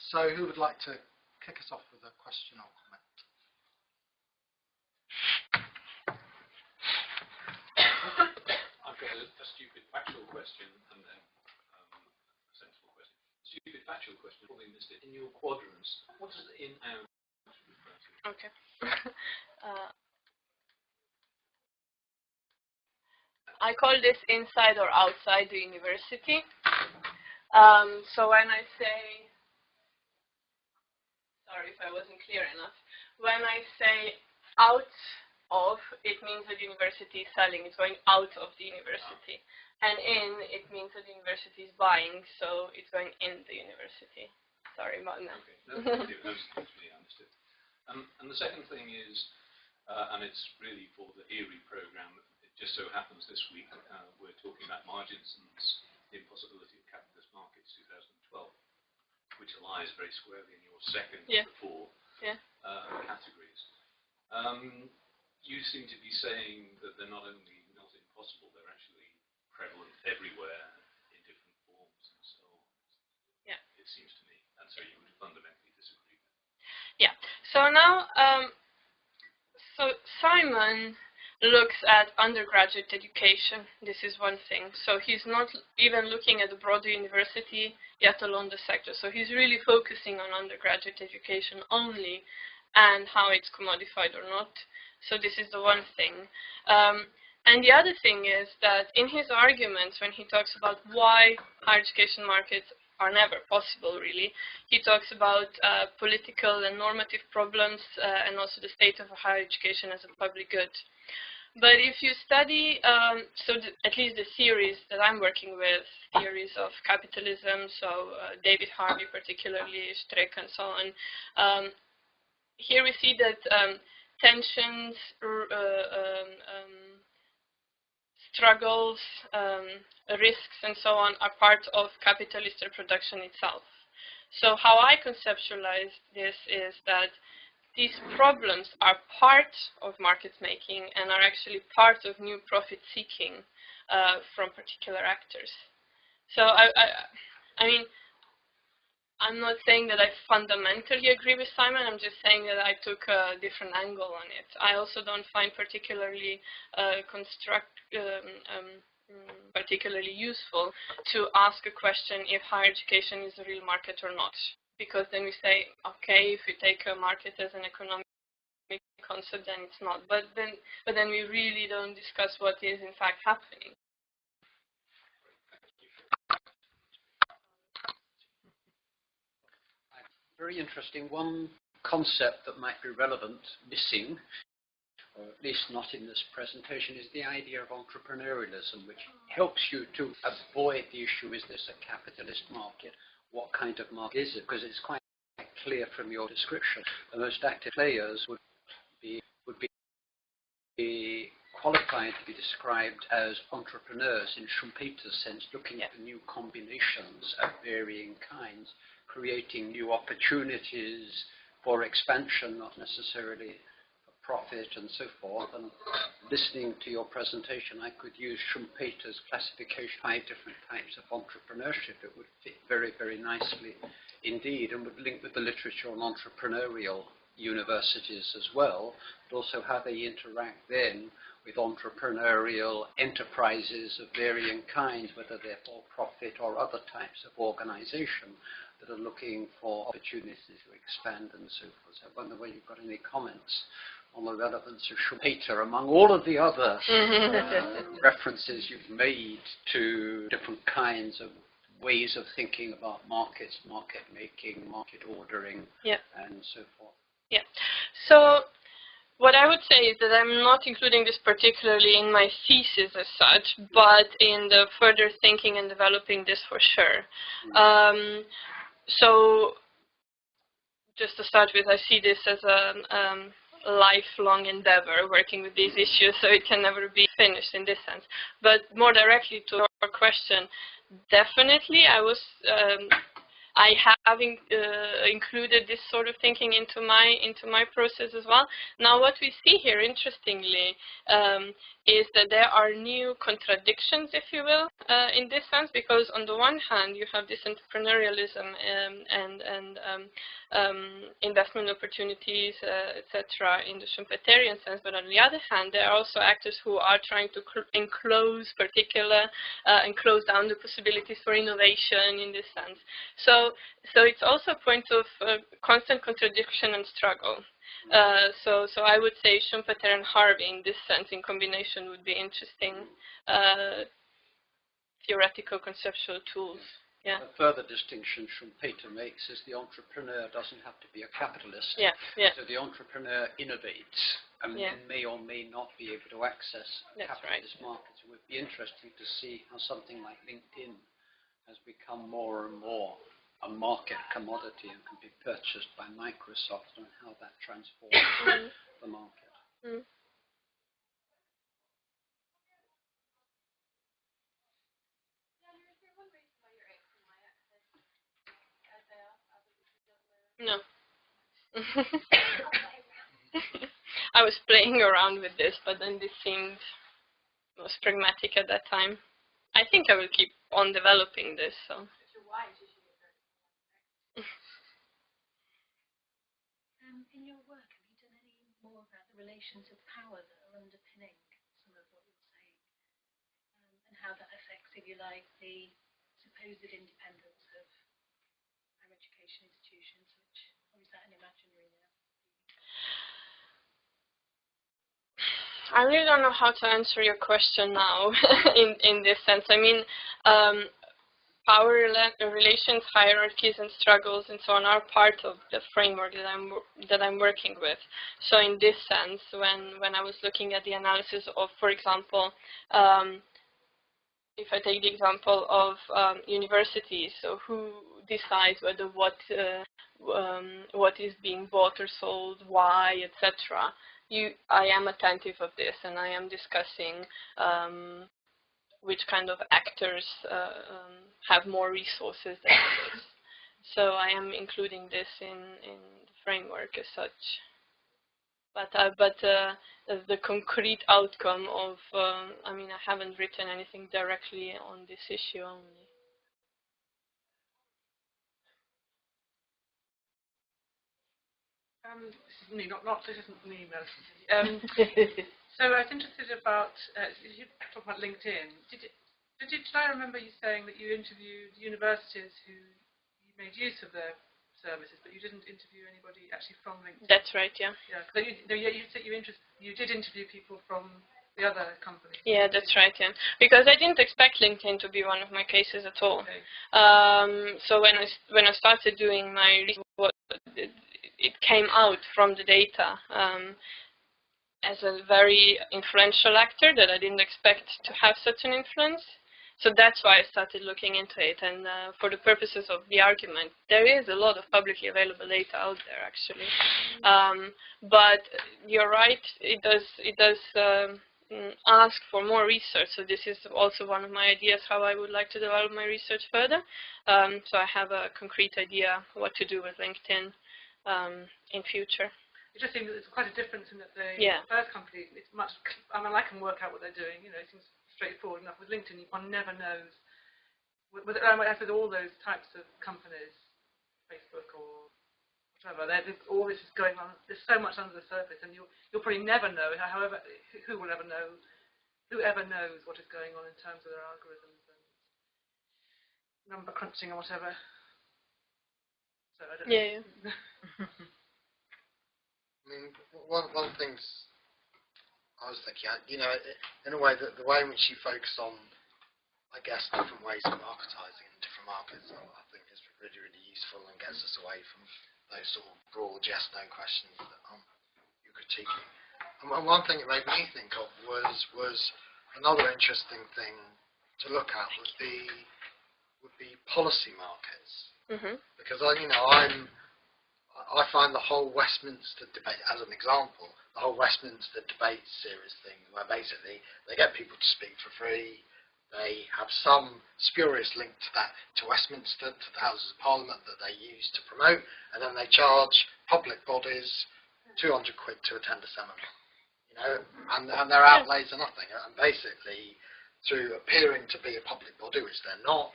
So who would like to kick us off with a question or comment? I've got a stupid factual question and then a sensible question. Stupid factual question, probably missed it. In your quadrants, what does in, out refer to? Okay. I call this inside or outside the university. So when I say, sorry if I wasn't clear enough, when I say out of, it means that the university is selling, it's going out of the university. And in, it means that the university is buying, so it's going in the university. Sorry about that. Okay, that's clearly understood. And the second thing is, and it's really for the ERI program, it just so happens this week we're talking about margins and the impossibility of capitalist markets 2012, which lies very squarely in your second of the four categories. You seem to be saying that they're not only not impossible, they're actually prevalent everywhere in different forms and so on. Yeah. It seems to me. And so you would fundamentally disagree. Yeah. So now, so Simon looks at undergraduate education. This is one thing. So he's not even looking at the broader university, yet alone the sector. So he's really focusing on undergraduate education only and how it's commodified or not. So this is the one thing. And the other thing is that in his arguments, when he talks about why higher education markets are never possible, really, he talks about political and normative problems and also the state of higher education as a public good. But if you study, at least the theories that I'm working with, theories of capitalism, so David Harvey particularly, Streck and so on, here we see that tensions struggles, risks, and so on are part of capitalist reproduction itself. So how I conceptualize this is that these problems are part of market making and are actually part of new profit seeking from particular actors. So I mean, I'm not saying that I fundamentally agree with Simon, I'm just saying that I took a different angle on it. I also don't find particularly particularly useful to ask a question if higher education is a real market or not. Because then we say, okay, if we take a market as an economic concept, then it's not. But then we really don't discuss what is in fact happening. Very interesting. One concept that might be relevant, missing, or at least not in this presentation, is the idea of entrepreneurialism, which helps you to avoid the issue, is this a capitalist market? What kind of market is it? Because it's quite clear from your description. The most active players would be qualified to be described as entrepreneurs in Schumpeter's sense, looking at the new combinations of varying kinds, creating new opportunities for expansion, not necessarily for profit and so forth. And listening to your presentation, I could use Schumpeter's classification, 5 different types of entrepreneurship. It would fit very, very nicely indeed, and would link with the literature on entrepreneurial universities as well, but also how they interact then with entrepreneurial enterprises of varying kinds, whether they're for profit or other types of organization that are looking for opportunities to expand and so forth. So I wonder whether you've got any comments on the relevance of Schumpeter among all of the other references you've made to different kinds of ways of thinking about markets, market making, market ordering, and so forth. Yeah. So what I would say is that I'm not including this particularly in my thesis as such, but in the further thinking and developing this for sure. So just to start with, I see this as a lifelong endeavor, working with these issues, so it can never be finished in this sense. But more directly to your question, definitely I have included this sort of thinking into my process as well. Now, what we see here, interestingly, is that there are new contradictions, if you will, in this sense, because on the one hand, you have this entrepreneurialism and investment opportunities, etc., in the Schumpeterian sense, but on the other hand, there are also actors who are trying to enclose down the possibilities for innovation in this sense. So it's also a point of constant contradiction and struggle. So I would say Schumpeter and Harvey, in this sense, in combination, would be interesting theoretical conceptual tools. Yeah. A further distinction Schumpeter makes is the entrepreneur doesn't have to be a capitalist. Yeah. So the entrepreneur innovates and may or may not be able to access capitalist markets. It would be interesting to see how something like LinkedIn has become more and more a market commodity and can be purchased by Microsoft, and how that transforms the market. No. I was playing around with this, but then this seemed most pragmatic at that time. I think I will keep on developing this. So. In your work, have you done any more about the relations of power that are underpinning some of what you're saying, and how that affects, if you like, the supposed independence of higher education institutions, or is that an imaginary now? I really don't know how to answer your question now in this sense. I mean, power relations, hierarchies, and struggles, and so on are part of the framework that I'm working with. So in this sense, when I was looking at the analysis of, for example, if I take the example of universities, so who decides whether what is being bought or sold, why, etc. I am attentive of this, and I am discussing which kind of actors have more resources than others. So I am including this in the framework as such. But the concrete outcome of, I mean, I haven't written anything directly on this issue only. This is me, this isn't me, Melanie. So I was interested about, you talked about LinkedIn. Did I remember you saying that you interviewed universities who you made use of their services, but you didn't interview anybody actually from LinkedIn? That's right, yeah. Yeah, but you said you did interview people from the other companies. Yeah, that's right, yeah. Because I didn't expect LinkedIn to be one of my cases at all. Okay. So when I started doing my research, it came out from the data as a very influential actor that I didn't expect to have such an influence. So that's why I started looking into it. And for the purposes of the argument, there is a lot of publicly available data out there, actually. But you're right, it does ask for more research. So this is also one of my ideas how I would like to develop my research further. So I have a concrete idea what to do with LinkedIn in future. It just seems that there's quite a difference in that the first company, it's much, I mean, I can work out what they're doing, you know, it seems straightforward enough. With LinkedIn, one never knows, with all those types of companies, Facebook or whatever, all this is going on, there's so much under the surface, and you'll probably never know, however, whoever knows what is going on in terms of their algorithms and number crunching or whatever. So I don't know. Yeah. I mean, one of the things I was thinking, you know, in a way, that the way in which you focus on, I guess, different ways of marketizing in different markets, I think is really, really useful and gets us away from those sort of broad yes/no questions that you're critiquing. And one thing it made me think of was another interesting thing to look at would be policy markets, because I find the whole Westminster debate, as an example, the whole Westminster debate series thing, where basically they get people to speak for free, they have some spurious link to Westminster, to the Houses of Parliament that they use to promote, and then they charge public bodies 200 quid to attend a seminar, you know, and their outlays are nothing. And basically, through appearing to be a public body, which they're not,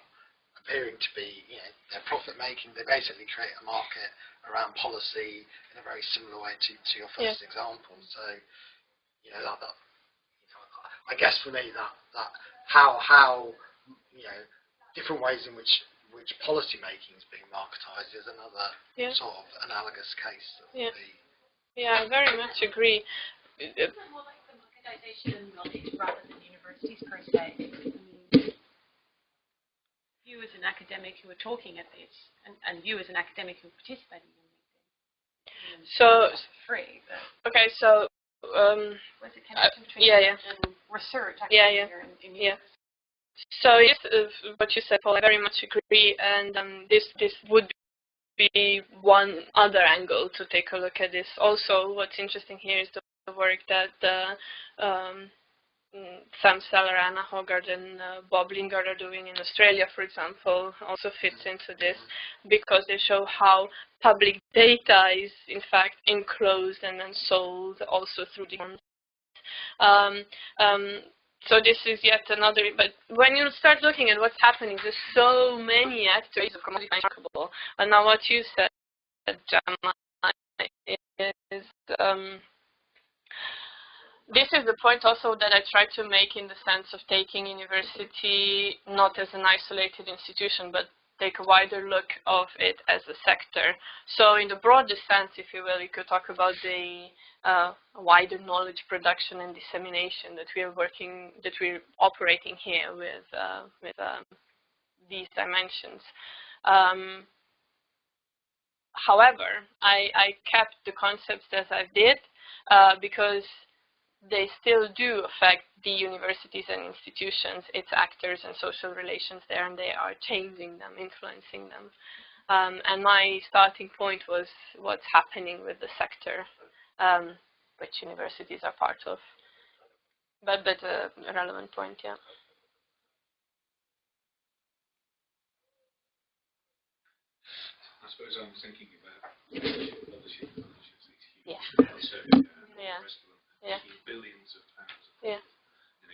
appearing to be, you know, they're profit-making, they basically create a market around policy in a very similar way to your first example. So, you know, I guess for me that how you know, different ways in which policy making is being marketized is another sort of analogous case. Yeah, I very much agree. Isn't it more like the marketization knowledge rather than universities per se? You as an academic who are talking at this, and you as an academic who are participating in LinkedIn, so free. Okay, so what's the connection between and research? So yes, what you said, Paul, I very much agree, and this would be one other angle to take a look at this. Also, what's interesting here is the work that Sam Seller, Anna Hoggard, and Bob Lingard are doing in Australia, for example, also fits into this, because they show how public data is, in fact, enclosed and then sold also through the so this is yet another, but when you start looking at what's happening, there's so many actors of commodification. And now what you said, Janja, is this is the point also that I try to make, in the sense of taking university not as an isolated institution, but take a wider look of it as a sector. So in the broadest sense, if you will, you could talk about the wider knowledge production and dissemination that we're operating here with these dimensions. However, I kept the concepts as I did because they still do affect the universities and institutions, its actors and social relations there, and they are changing them, influencing them. And my starting point was what's happening with the sector, which universities are part of. But a relevant point, yeah. I suppose I'm thinking about publishers, these huge rest of them, making billions of pounds in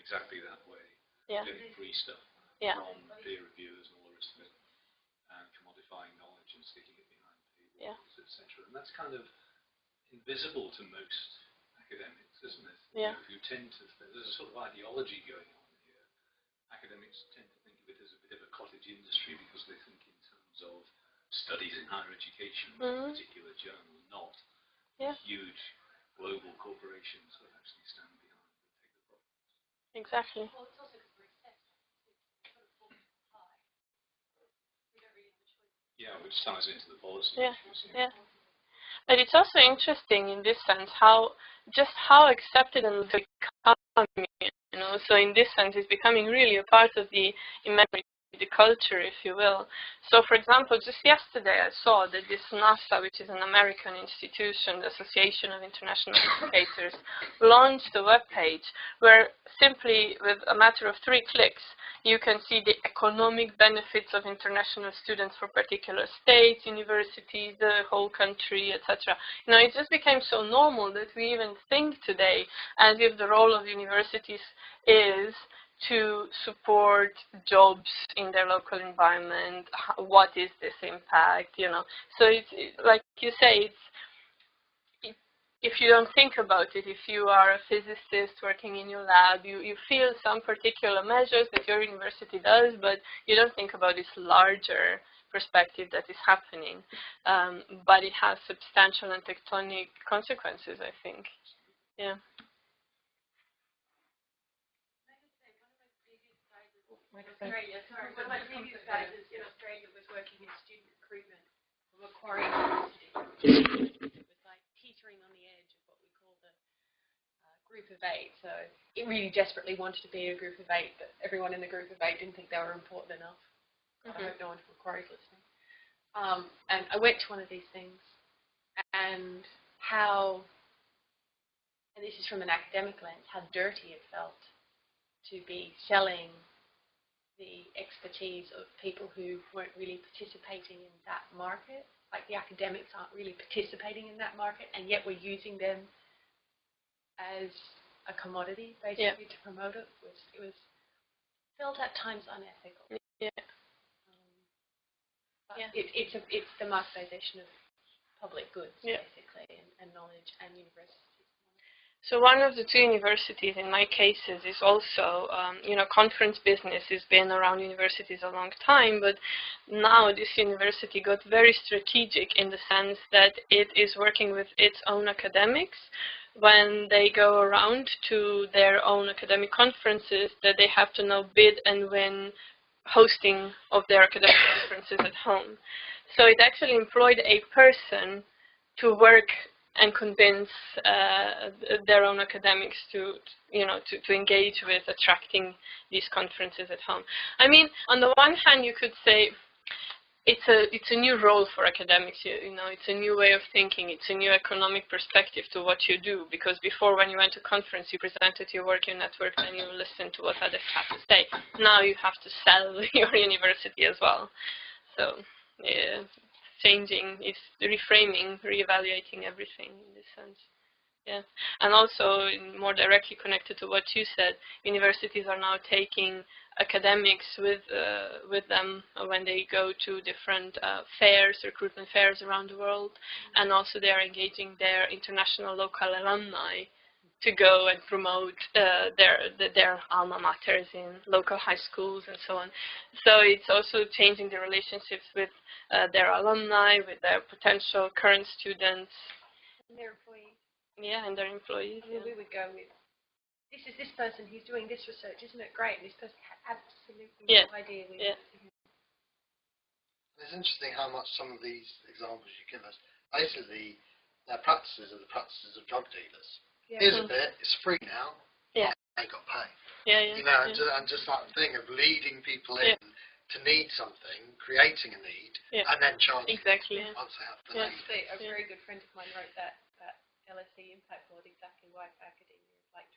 exactly that way, getting free stuff from peer reviewers and all the rest of it, and commodifying knowledge and sticking it behind paywalls, etc. And that's kind of invisible to most academics, isn't it? Yeah. Who tend to, there's a sort of ideology going on here. Academics tend to think of it as a bit of a cottage industry because they think in terms of studies in higher education, a particular journal, not huge global corporations that actually stand behind and take the profits. Exactly. Well, it's also because we're assessed high. We don't really have a choice. Yeah, which ties into the policy issues. Yeah. But it's also interesting in this sense how accepted and becoming, so in this sense it's becoming really a part of the culture, if you will. So, for example, just yesterday I saw that this NASA, which is an American institution, the Association of International Educators, launched a web page where simply with a matter of 3 clicks you can see the economic benefits of international students for particular states, universities, the whole country, etc. It just became so normal that we even think today as if the role of universities is to support jobs in their local environment. What is this impact? So it's like you say, if you don't think about it, if you are a physicist working in your lab, you feel some particular measures that your university does, but you don't think about this larger perspective that is happening. But it has substantial and tectonic consequences, I think. Yeah. Australia, sorry. One of my previous guys in Australia was working in student recruitment from Macquarie University. It was like teetering on the edge of what we call the group of 8. So it really desperately wanted to be a group of 8, but everyone in the group of 8 didn't think they were important enough. I hope no one from Macquarie is listening. And I went to one of these things, and and this is from an academic lens, how dirty it felt to be selling the expertise of people who weren't really participating in that market. Like the academics aren't really participating in that market, and yet we're using them as a commodity, basically, to promote it. It was felt at times unethical. It's the marketization of public goods, basically, and knowledge and universities. So one of the 2 universities in my cases is also, conference business has been around universities a long time, but now this university got very strategic in the sense that it is working with its own academics when they go around to their own academic conferences, that they have to now bid and win hosting of their academic conferences at home. So it actually employed a person to work and convince their own academics to engage with attracting these conferences at home. I mean, on the one hand, you could say it's a new role for academics. It's a new way of thinking. It's a new economic perspective to what you do. Because before, when you went to conference, you presented your work, you networked, and you listened to what others have to say. Now you have to sell your university as well. So, changing, it's reframing, reevaluating everything in this sense. Yeah, and also more directly connected to what you said, universities are now taking academics with them when they go to different fairs, recruitment fairs around the world, and also they are engaging their international local alumni to go and promote their alma maters in local high schools and so on. So it's also changing the relationships with their alumni, with their potential current students. And their employees. Yeah, and their employees. I mean, we would go with, this is this person who's doing this research, isn't it great? And this person had absolutely no idea. It's interesting how much some of these examples you give us, basically, their practices are the practices of drug dealers. Here's a bit, it's free now, they got paid. And just that thing of leading people in to need something, creating a need, and then charging once they have the need. A very good friend of mine wrote that LSE impact board, exactly why academia is like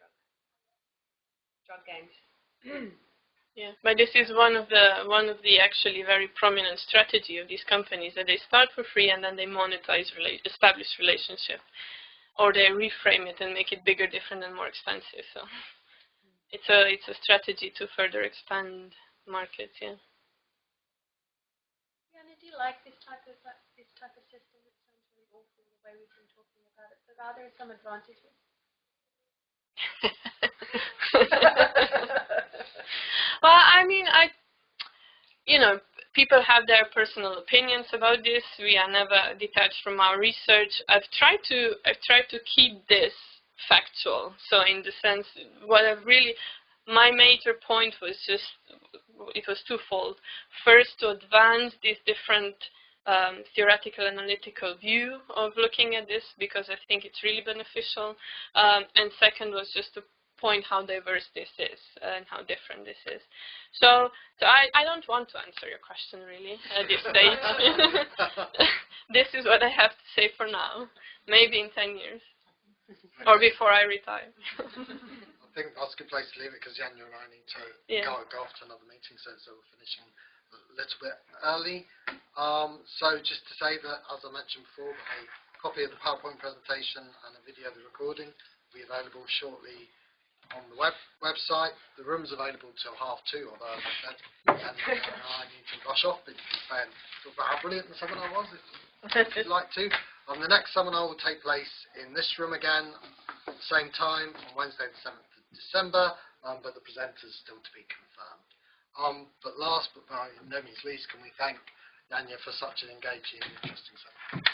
drug gangs. Yeah, but this is one of the actually very prominent strategy of these companies, that they start for free and then they monetize established relationship, or they reframe it and make it bigger, different, and more expensive. So it's a strategy to further expand markets. Yeah. Yeah, and do you like this type of system? It sounds really awful the way we've been talking about it, but are there some advantages? Well, I mean, people have their personal opinions about this. We are never detached from our research. I've tried to keep this factual. So in the sense, my major point was it was twofold. First, to advance this different theoretical analytical view of looking at this, because I think it's really beneficial. And second was just to point how diverse this is and how different this is. So I don't want to answer your question really at this stage. This is what I have to say for now. Maybe in 10 years or before I retire. I think that's a good place to leave it, because Janja and I need to go off to another meeting, so we're finishing a little bit early. So just to say that, as I mentioned before, a copy of the PowerPoint presentation and a video of the recording will be available shortly on the website. The room's available till 2:30, although, as I said, I need to rush off, but you can stay and talk about how brilliant the seminar was if you'd like to. The next seminar will take place in this room again at the same time on Wednesday the 7th of December, but the presenters still to be confirmed. But last but by no means least, can we thank Janja for such an engaging and interesting seminar.